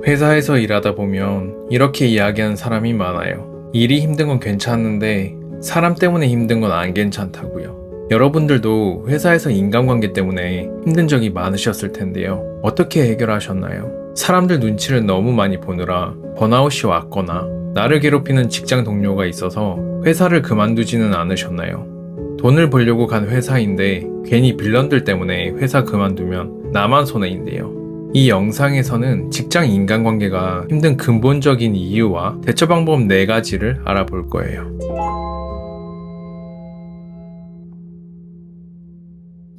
회사에서 일하다 보면 이렇게 이야기하는 사람이 많아요. 일이 힘든 건 괜찮은데 사람 때문에 힘든 건 안 괜찮다고요. 여러분들도 회사에서 인간관계 때문에 힘든 적이 많으셨을 텐데요. 어떻게 해결하셨나요? 사람들 눈치를 너무 많이 보느라 번아웃이 왔거나 나를 괴롭히는 직장 동료가 있어서 회사를 그만두지는 않으셨나요? 돈을 벌려고 간 회사인데 괜히 빌런들 때문에 회사 그만두면 나만 손해인데요. 이 영상에서는 직장 인간관계가 힘든 근본적인 이유와 대처 방법 4가지를 알아볼 거예요.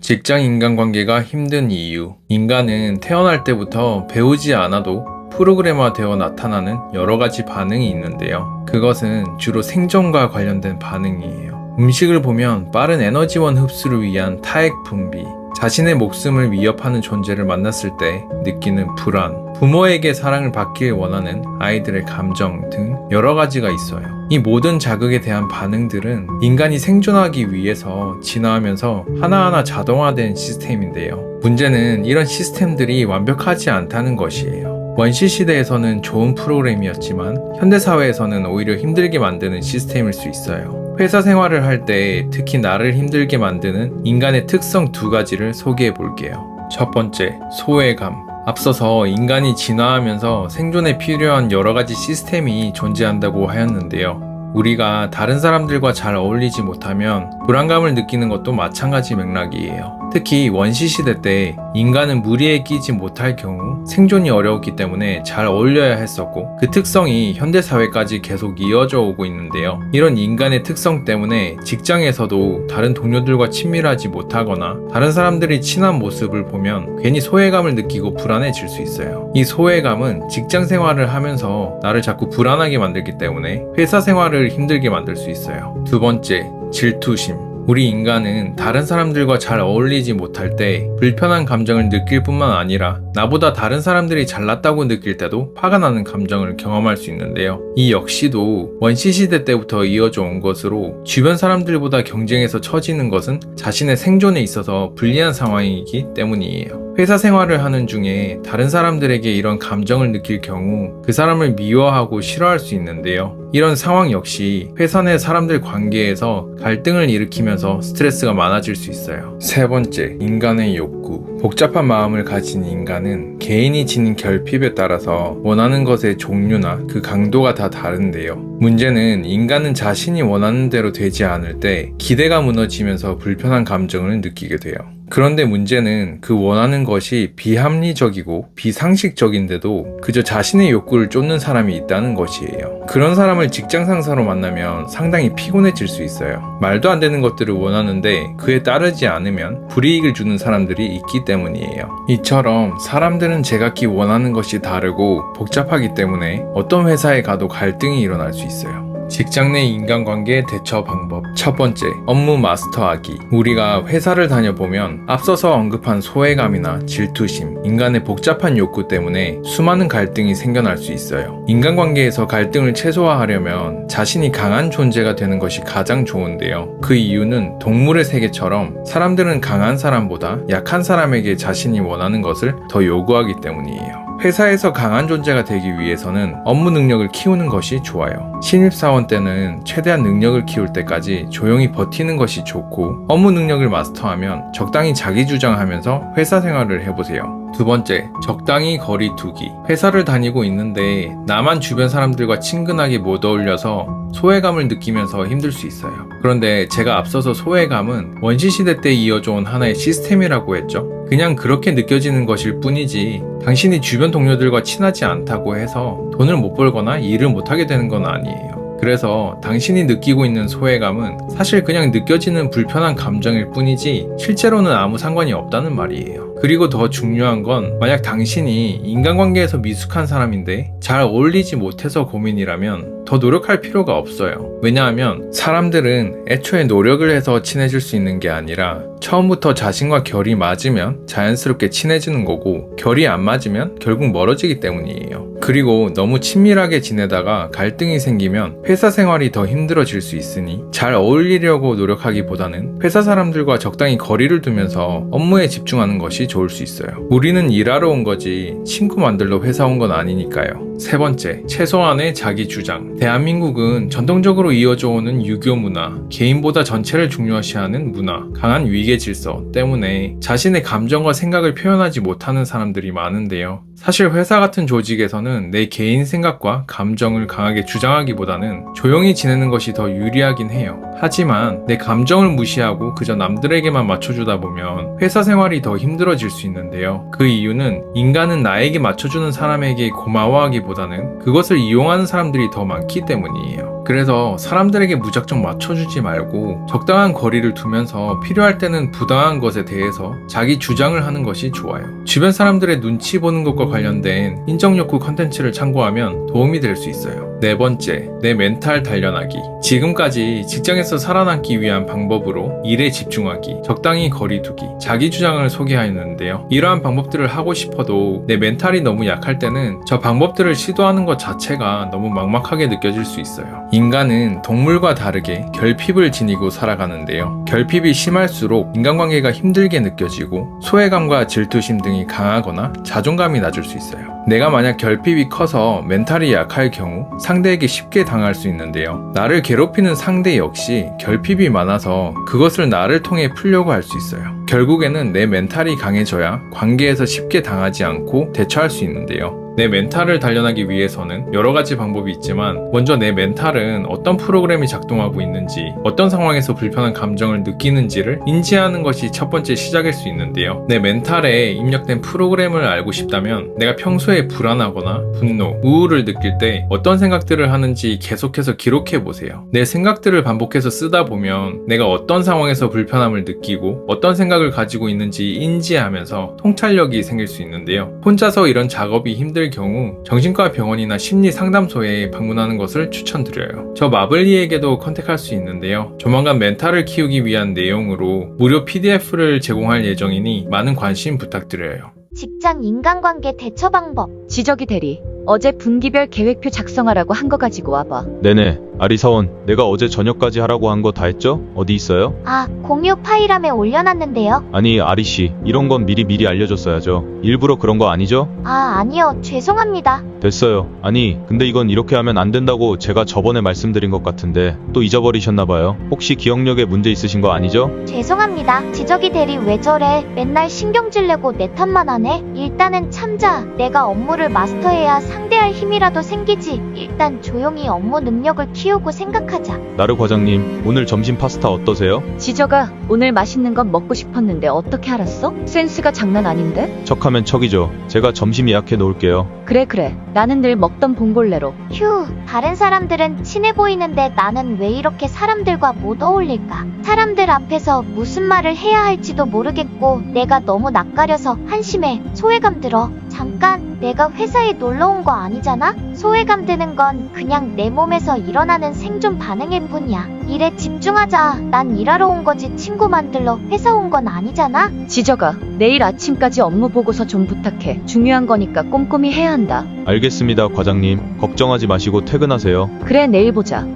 직장 인간관계가 힘든 이유. 인간은 태어날 때부터 배우지 않아도 프로그래머되어 나타나는 여러 가지 반응이 있는데요. 그것은 주로 생존과 관련된 반응이에요. 음식을 보면 빠른 에너지원 흡수를 위한 타액 분비, 자신의 목숨을 위협하는 존재를 만났을 때 느끼는 불안, 부모에게 사랑을 받길 원하는 아이들의 감정 등 여러 가지가 있어요. 이 모든 자극에 대한 반응들은 인간이 생존하기 위해서 진화하면서 하나하나 자동화된 시스템인데요. 문제는 이런 시스템들이 완벽하지 않다는 것이에요. 원시 시대에서는 좋은 프로그램이었지만 현대사회에서는 오히려 힘들게 만드는 시스템일 수 있어요. 회사 생활을 할 때 특히 나를 힘들게 만드는 인간의 특성 2가지를 소개해 볼게요. 첫 번째, 소외감. 앞서서 인간이 진화하면서 생존에 필요한 여러 가지 시스템이 존재한다고 하였는데요. 우리가 다른 사람들과 잘 어울리지 못하면 불안감을 느끼는 것도 마찬가지 맥락이에요. 특히 원시시대 때 인간은 무리에 끼지 못할 경우 생존이 어려웠기 때문에 잘 어울려야 했었고 그 특성이 현대사회까지 계속 이어져 오고 있는데요. 이런 인간의 특성 때문에 직장에서도 다른 동료들과 친밀하지 못하거나 다른 사람들이 친한 모습을 보면 괜히 소외감을 느끼고 불안해질 수 있어요. 이 소외감은 직장 생활을 하면서 나를 자꾸 불안하게 만들기 때문에 회사 생활을 힘들게 만들 수 있어요. 두 번째, 질투심. 우리 인간은 다른 사람들과 잘 어울리지 못할 때 불편한 감정을 느낄 뿐만 아니라 나보다 다른 사람들이 잘났다고 느낄 때도 화가 나는 감정을 경험할 수 있는데요. 이 역시도 원시시대 때부터 이어져 온 것으로 주변 사람들보다 경쟁에서 처지는 것은 자신의 생존에 있어서 불리한 상황이기 때문이에요. 회사 생활을 하는 중에 다른 사람들에게 이런 감정을 느낄 경우 그 사람을 미워하고 싫어할 수 있는데요. 이런 상황 역시 회사 내 사람들 관계에서 갈등을 일으키면서 스트레스가 많아질 수 있어요. 세 번째, 인간의 욕구. 복잡한 마음을 가진 인간은 개인이 지닌 결핍에 따라서 원하는 것의 종류나 그 강도가 다 다른데요. 문제는 인간은 자신이 원하는 대로 되지 않을 때 기대가 무너지면서 불편한 감정을 느끼게 돼요. 그런데 문제는 그 원하는 것이 비합리적이고 비상식적인데도 그저 자신의 욕구를 쫓는 사람이 있다는 것이에요. 그런 사람을 직장 상사로 만나면 상당히 피곤해질 수 있어요. 말도 안 되는 것들을 원하는데 그에 따르지 않으면 불이익을 주는 사람들이 있기 때문이에요. 이처럼 사람들은 제각기 원하는 것이 다르고 복잡하기 때문에 어떤 회사에 가도 갈등이 일어날 수 있어요. 직장 내 인간관계 대처 방법. 첫 번째, 업무 마스터하기. 우리가 회사를 다녀보면 앞서서 언급한 소외감이나 질투심, 인간의 복잡한 욕구 때문에 수많은 갈등이 생겨날 수 있어요. 인간관계에서 갈등을 최소화하려면 자신이 강한 존재가 되는 것이 가장 좋은데요. 그 이유는 동물의 세계처럼 사람들은 강한 사람보다 약한 사람에게 자신이 원하는 것을 더 요구하기 때문이에요. 회사에서 강한 존재가 되기 위해서는 업무 능력을 키우는 것이 좋아요. 신입사원 때는 최대한 능력을 키울 때까지 조용히 버티는 것이 좋고 업무 능력을 마스터하면 적당히 자기주장하면서 회사 생활을 해보세요. 두 번째, 적당히 거리 두기. 회사를 다니고 있는데 나만 주변 사람들과 친근하게 못 어울려서 소외감을 느끼면서 힘들 수 있어요. 그런데 제가 앞서서 소외감은 원시시대 때 이어져 온 하나의 시스템이라고 했죠. 그냥 그렇게 느껴지는 것일 뿐이지 당신이 주변 동료들과 친하지 않다고 해서 돈을 못 벌거나 일을 못하게 되는 건 아니에요. 그래서 당신이 느끼고 있는 소외감은 사실 그냥 느껴지는 불편한 감정일 뿐이지 실제로는 아무 상관이 없다는 말이에요. 그리고 더 중요한 건 만약 당신이 인간관계에서 미숙한 사람인데 잘 어울리지 못해서 고민이라면 더 노력할 필요가 없어요. 왜냐하면 사람들은 애초에 노력을 해서 친해질 수 있는 게 아니라 처음부터 자신과 결이 맞으면 자연스럽게 친해지는 거고 결이 안 맞으면 결국 멀어지기 때문이에요. 그리고 너무 친밀하게 지내다가 갈등이 생기면 회사 생활이 더 힘들어질 수 있으니 잘 어울리려고 노력하기보다는 회사 사람들과 적당히 거리를 두면서 업무에 집중하는 것이 좋을 수 있어요. 우리는 일하러 온 거지 친구 만들러 회사 온 건 아니니까요. 세 번째, 최소한의 자기 주장. 대한민국은 전통적으로 이어져 오는 유교 문화, 개인보다 전체를 중요시하는 문화, 강한 위계 질서 때문에 자신의 감정과 생각을 표현하지 못하는 사람들이 많은데요. 사실 회사 같은 조직에서는 내 개인 생각과 감정을 강하게 주장하기보다는 조용히 지내는 것이 더 유리하긴 해요. 하지만 내 감정을 무시하고 그저 남들에게만 맞춰주다 보면 회사 생활이 더 힘들어질 수 있는데요. 그 이유는 인간은 나에게 맞춰주는 사람에게 고마워하기보다는 그것을 이용하는 사람들이 더 많기 때문이에요. 그래서 사람들에게 무작정 맞춰주지 말고 적당한 거리를 두면서 필요할 때는 부당한 것에 대해서 자기 주장을 하는 것이 좋아요. 주변 사람들의 눈치 보는 것과 관련된 인정욕구 컨텐츠를 참고하면 도움이 될 수 있어요. 네 번째, 내 멘탈 단련하기. 지금까지 직장에서 살아남기 위한 방법으로 일에 집중하기, 적당히 거리두기, 자기 주장을 소개하였는데요. 이러한 방법들을 하고 싶어도 내 멘탈이 너무 약할 때는 저 방법들을 시도하는 것 자체가 너무 막막하게 느껴질 수 있어요. 인간은 동물과 다르게 결핍을 지니고 살아가는데요. 결핍이 심할수록 인간관계가 힘들게 느껴지고 소외감과 질투심 등이 강하거나 자존감이 낮을 수 있어요. 내가 만약 결핍이 커서 멘탈이 약할 경우 상대에게 쉽게 당할 수 있는데요. 나를 괴롭히는 상대 역시 결핍이 많아서 그것을 나를 통해 풀려고 할 수 있어요. 결국에는 내 멘탈이 강해져야 관계에서 쉽게 당하지 않고 대처할 수 있는데요. 내 멘탈을 단련하기 위해서는 여러 가지 방법이 있지만 먼저 내 멘탈은 어떤 프로그램이 작동하고 있는지, 어떤 상황에서 불편한 감정을 느끼는지를 인지하는 것이 첫 번째 시작일 수 있는데요. 내 멘탈에 입력된 프로그램을 알고 싶다면 내가 평소에 불안하거나 분노, 우울을 느낄 때 어떤 생각들을 하는지 계속해서 기록해 보세요. 내 생각들을 반복해서 쓰다 보면 내가 어떤 상황에서 불편함을 느끼고 어떤 생각을 가지고 있는지 인지하면서 통찰력이 생길 수 있는데요. 혼자서 이런 작업이 힘들 경우 정신과 병원이나 심리 상담소에 방문하는 것을 추천드려요. 저 마블리에게도 컨택할 수 있는데요. 조만간 멘탈을 키우기 위한 내용으로 무료 PDF를 제공할 예정이니 많은 관심 부탁드려요. 직장 인간관계 대처 방법. 지적이 대리, 어제 분기별 계획표 작성하라고 한 거 가지고 와봐. 네네. 아리 사원, 내가 어제 저녁까지 하라고 한 거 다 했죠? 어디 있어요? 공유 파일함에 올려놨는데요. 아니, 아리씨, 이런 건 미리 알려줬어야죠. 일부러 그런 거 아니죠? 아니요. 죄송합니다. 됐어요. 아니, 근데 이건 이렇게 하면 안 된다고 제가 저번에 말씀드린 것 같은데 또 잊어버리셨나봐요. 혹시 기억력에 문제 있으신 거 아니죠? 죄송합니다. 지적이 대리 왜 저래? 맨날 신경질 내고 내 탓만 하네? 일단은 참자. 내가 업무를 마스터해야 상대할 힘이라도 생기지. 일단 조용히 업무 능력을 키우고 생각하자. 나르 과장님, 오늘 점심 파스타 어떠세요? 지저가 오늘 맛있는 건 먹고 싶었는데 어떻게 알았어? 센스가 장난 아닌데? 척하면 척이죠. 제가 점심 예약해 놓을게요. 그래. 나는 늘 먹던 봉골레로. 휴, 다른 사람들은 친해 보이는데 나는 왜 이렇게 사람들과 못 어울릴까? 사람들 앞에서 무슨 말을 해야 할지도 모르겠고 내가 너무 낯가려서 한심해. 소외감 들어. 잠깐, 내가 회사에 놀러 온 거 아니잖아? 소외감 드는 건 그냥 내 몸에서 일어나는 생존 반응일 뿐이야. 일에 집중하자. 난 일하러 온 거지 친구 만들러 회사 온 건 아니잖아? 지저가 내일 아침까지 업무 보고서 좀 부탁해. 중요한 거니까 꼼꼼히 해야 한다. 알겠습니다, 과장님. 걱정하지 마시고 퇴근하세요. 그래, 내일 보자.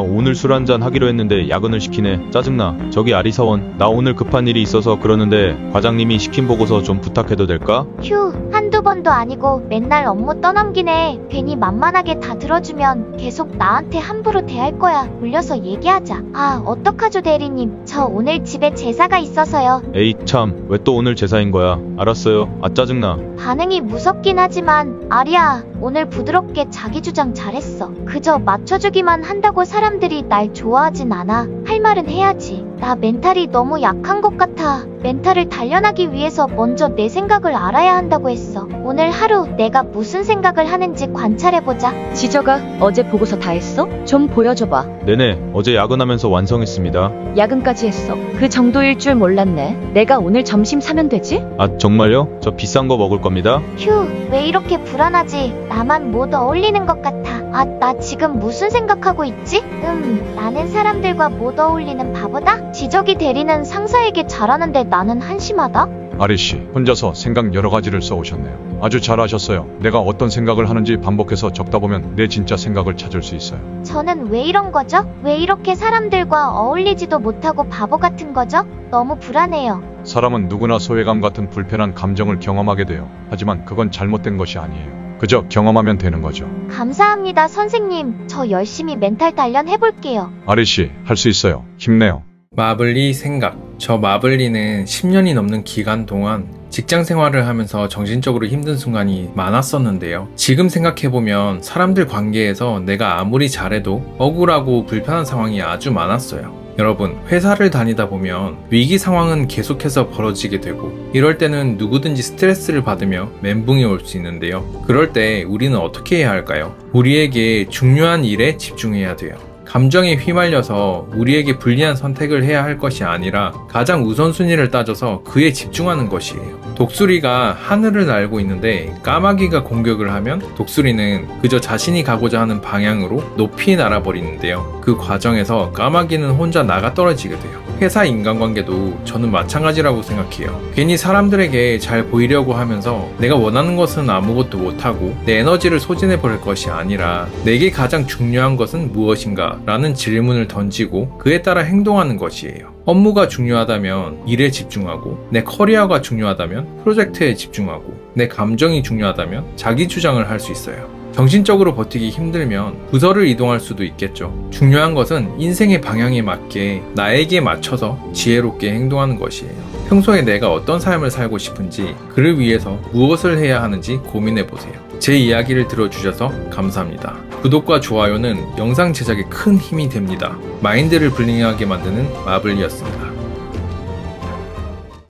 오늘 술 한잔 하기로 했는데 야근을 시키네. 짜증나. 저기 아리 사원, 나 오늘 급한 일이 있어서 그러는데 과장님이 시킨 보고서 좀 부탁해도 될까? 휴, 한두 번도 아니고 맨날 업무 떠넘기네. 괜히 만만하게 다 들어주면 계속 나한테 함부로 대할 거야. 올려서 얘기하자. 어떡하죠 대리님. 저 오늘 집에 제사가 있어서요. 에이 참, 왜 또 오늘 제사인 거야? 알았어요. 짜증나. 반응이 무섭긴 하지만 아리야, 오늘 부드럽게 자기 주장 잘했어. 그저 맞춰주기만 한다고 사람들이 날 좋아하진 않아. 할 말은 해야지. 나 멘탈이 너무 약한 것 같아. 멘탈을 단련하기 위해서 먼저 내 생각을 알아야 한다고 했어. 오늘 하루 내가 무슨 생각을 하는지 관찰해보자. 지저가 어제 보고서 다 했어? 좀 보여줘봐. 네네, 어제 야근하면서 완성했습니다. 야근까지 했어. 그 정도일 줄 몰랐네. 내가 오늘 점심 사면 되지? 정말요? 저 비싼 거 먹을 겁니다. 휴, 왜 이렇게 불안하지? 나만 못 어울리는 것 같아. 나 지금 무슨 생각하고 있지? 나는 사람들과 못 어울리는 바보다? 지적이 대리는 상사에게 잘하는데 나는 한심하다? 아리씨, 혼자서 생각 여러 가지를 써오셨네요. 아주 잘하셨어요. 내가 어떤 생각을 하는지 반복해서 적다 보면 내 진짜 생각을 찾을 수 있어요. 저는 왜 이런 거죠? 왜 이렇게 사람들과 어울리지도 못하고 바보 같은 거죠? 너무 불안해요. 사람은 누구나 소외감 같은 불편한 감정을 경험하게 돼요. 하지만 그건 잘못된 것이 아니에요. 그저 경험하면 되는 거죠. 감사합니다, 선생님. 저 열심히 멘탈 단련 해볼게요. 아리씨, 할 수 있어요. 힘내요. 마블리 생각. 저 마블리는 10년이 넘는 기간 동안 직장 생활을 하면서 정신적으로 힘든 순간이 많았었는데요. 지금 생각해보면 사람들 관계에서 내가 아무리 잘해도 억울하고 불편한 상황이 아주 많았어요. 여러분, 회사를 다니다 보면 위기 상황은 계속해서 벌어지게 되고 이럴 때는 누구든지 스트레스를 받으며 멘붕이 올 수 있는데요. 그럴 때 우리는 어떻게 해야 할까요? 우리에게 중요한 일에 집중해야 돼요. 감정에 휘말려서 우리에게 불리한 선택을 해야 할 것이 아니라 가장 우선순위를 따져서 그에 집중하는 것이에요. 독수리가 하늘을 날고 있는데 까마귀가 공격을 하면 독수리는 그저 자신이 가고자 하는 방향으로 높이 날아버리는데요. 그 과정에서 까마귀는 혼자 나가 떨어지게 돼요. 회사 인간관계도 저는 마찬가지라고 생각해요. 괜히 사람들에게 잘 보이려고 하면서 내가 원하는 것은 아무것도 못하고 내 에너지를 소진해버릴 것이 아니라 내게 가장 중요한 것은 무엇인가? 라는 질문을 던지고 그에 따라 행동하는 것이에요. 업무가 중요하다면 일에 집중하고, 내 커리어가 중요하다면 프로젝트에 집중하고, 내 감정이 중요하다면 자기 주장을 할 수 있어요. 정신적으로 버티기 힘들면 부서를 이동할 수도 있겠죠. 중요한 것은 인생의 방향에 맞게 나에게 맞춰서 지혜롭게 행동하는 것이에요. 평소에 내가 어떤 삶을 살고 싶은지, 그를 위해서 무엇을 해야 하는지 고민해보세요. 제 이야기를 들어주셔서 감사합니다. 구독과 좋아요는 영상 제작에 큰 힘이 됩니다. 마인드를 블링하게 만드는 마블리였습니다.